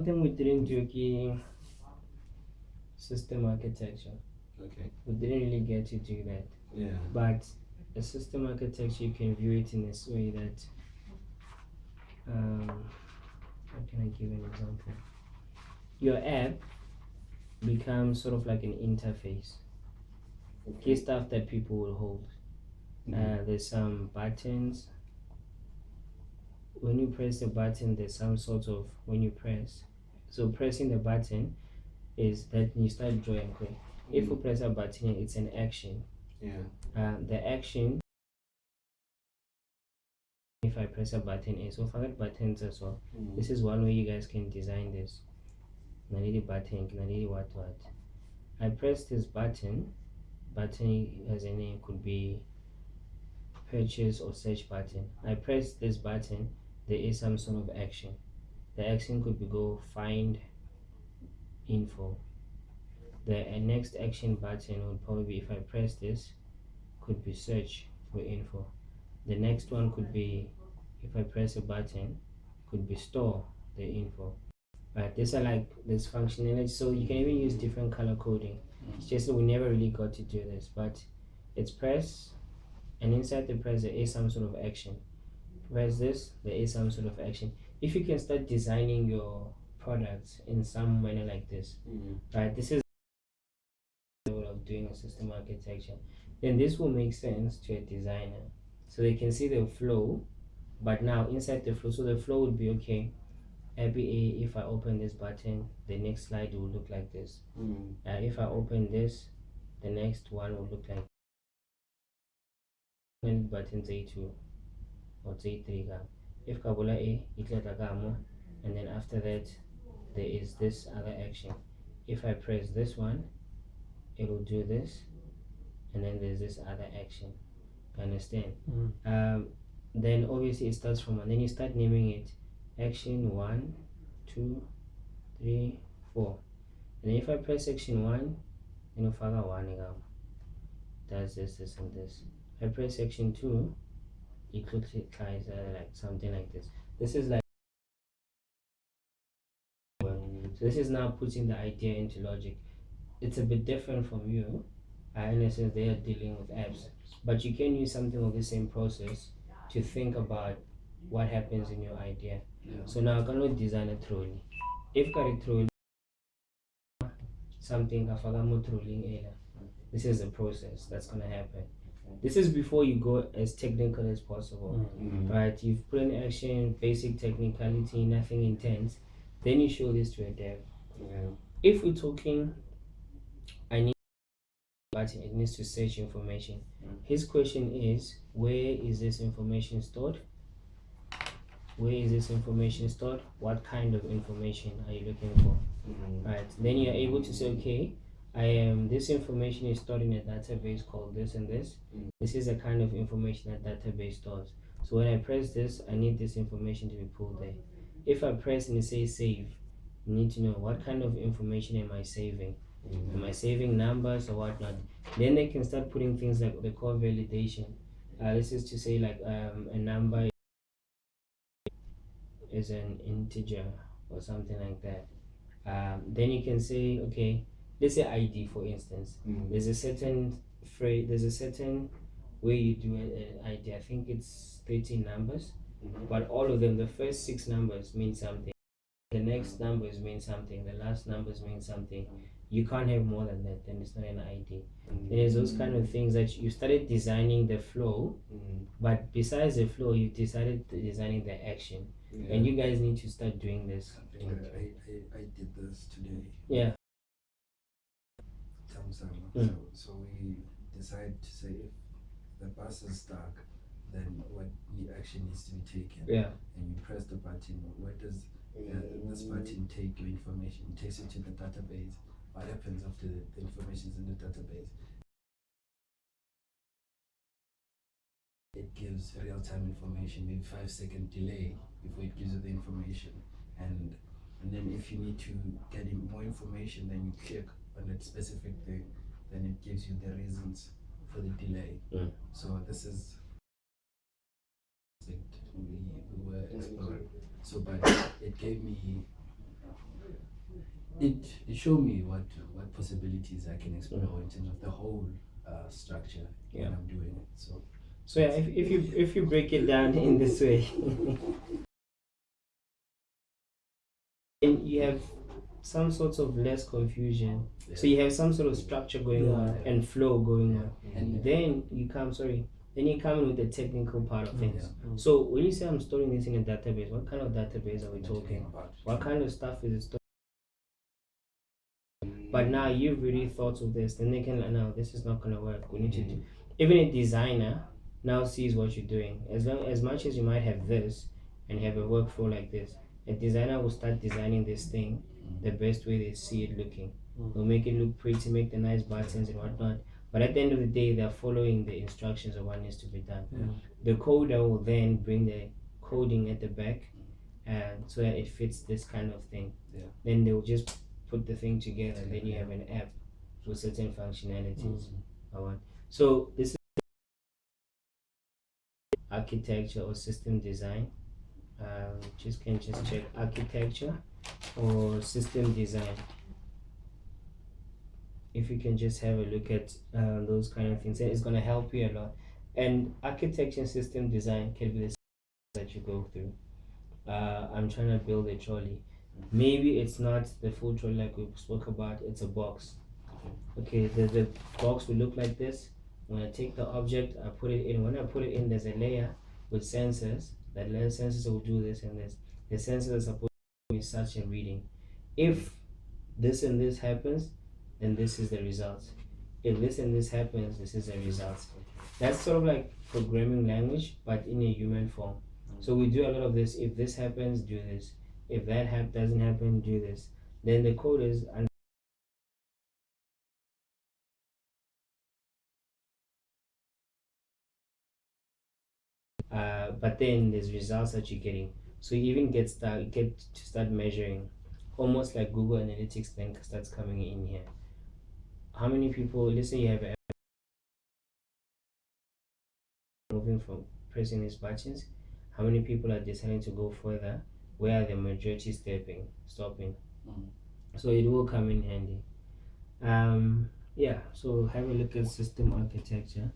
Something we didn't do key system architecture. Okay. We didn't really get to do that. Yeah. But a system architecture, you can view it in this way that, how can I give an example? Your app becomes sort of like an interface. Key stuff that people will hold. There's some buttons. When you press the button, there's some sort of, when you press. So pressing the button is that you start drawing quick. If you press a button, it's an action. Yeah. The action, if I press a button, is so for that buttons as well. This is one way you guys can design this. Nalidi button, nalidi what. I press this button. Button as a name could be purchase or search button. I press this button, there is some sort of action. The action could be go find info. The next action button would probably be, if I press this, could be search for info. The next one could be, if I press a button, could be store the info. Right, these are like this functionality, so you can even use different color coding. It's just that we never really got to do this, but it's press, and inside the press there is some sort of action. Press this, there is some sort of action. If you can start designing your products in some manner like this, right, this is of doing a system architecture, then this will make sense to a designer, so they can see the flow. But now inside the flow, so the flow would be, okay, ABA, if I open this button, the next slide will look like this. If I open this, the next one will look like button Z2 or Z3. If Kabula A, it let and then after that, there is this other action. If I press this one, it will do this, and then there's this other action. You understand? Then obviously it starts from one, then you start naming it action 1, 2, 3, 4. And if I press section 1, then you further one does this, and this. If I press section 2, it looks like something like this. This is like, so this is now putting the idea into logic. It's a bit different from you. In a sense, they are dealing with apps, but you can use something of the same process to think about what happens in your idea. So now I cannot design a trolley. If I trolley something, this is a process that's gonna happen. This is before you go as technical as possible, right? You've put in action, basic technicality, nothing intense. Then you show this to a dev. If we're talking, I need button, it needs to search information. His question is, where is this information stored? Where is this information stored? What kind of information are you looking for? Right. Then you're able to say, okay, this information is stored in a database called this and this. This is the kind of information that database stores. So when I press this, I need this information to be pulled there. If I press and it says save, you need to know what kind of information am I saving? Am I saving numbers or whatnot? Then they can start putting things like the core validation. This is to say like a number is an integer or something like that. Then you can say, okay, let's say ID for instance. There's a certain phrase, there's a certain way you do an ID. I think it's 13 numbers, but all of them, the first 6 numbers mean something. The next numbers mean something. The last numbers mean something. You can't have more than that. Then it's not an ID. There's those kind of things that you started designing the flow, but besides the flow, you decided designing the action. And you guys need to start doing this. I did this today. Yeah. So we decide to say if the bus is stuck, then what action needs to be taken. Yeah. And you press the button. Where does this button take your information? It takes it to the database. What happens after the information is in the database? It gives real-time information, maybe 5-second delay before it gives you the information. And then if you need to get more information, then you click on that specific thing, then it gives you the reasons for the delay. So this is we were exploring. So but it gave me it showed me what possibilities I can explore in terms of the whole structure when I'm doing it. So yeah, if you break it down in this way, and you have some sorts of less confusion. So you have some sort of structure going on and flow going on. And then you come in with the technical part of things. So when you say I'm storing this in a database, what kind of database are we talking about? What kind of stuff is it stored? But now you've really thought of this, then they can no, this is not gonna work. We need to do. Even a designer now sees what you're doing. As much as you might have this and have a workflow like this, a designer will start designing this thing the best way they see it looking. They'll make it look pretty, make the nice buttons and whatnot. But at the end of the day, they're following the instructions of what needs to be done. The coder will then bring the coding at the back, and so that it fits this kind of thing. Then they'll just put the thing together, and then you have an app with certain functionalities. So this is architecture or system design. Just check architecture or system design. If you can just have a look at those kind of things, it's going to help you a lot. And architecture and system design can be the that you go through. I'm trying to build a trolley. Maybe it's not the full trolley like we spoke about, it's a box. Okay, the box will look like this. When I take the object, I put it in. When I put it in, there's a layer with sensors. That layer sensors will do this and this. The sensors are supposed to be such a reading. If this and this happens, then this is the result. If this and this happens, this is the result. That's sort of like programming language, but in a human form. So we do a lot of this. If this happens, do this. If that doesn't happen, do this. Then the code is but then there's results that you're getting. So you even get to start measuring, almost like Google Analytics then starts coming in here. How many people? Let's say you have moving from pressing these buttons. How many people are deciding to go further? Where are the majority stopping? So it will come in handy. Yeah. So have a look at system architecture.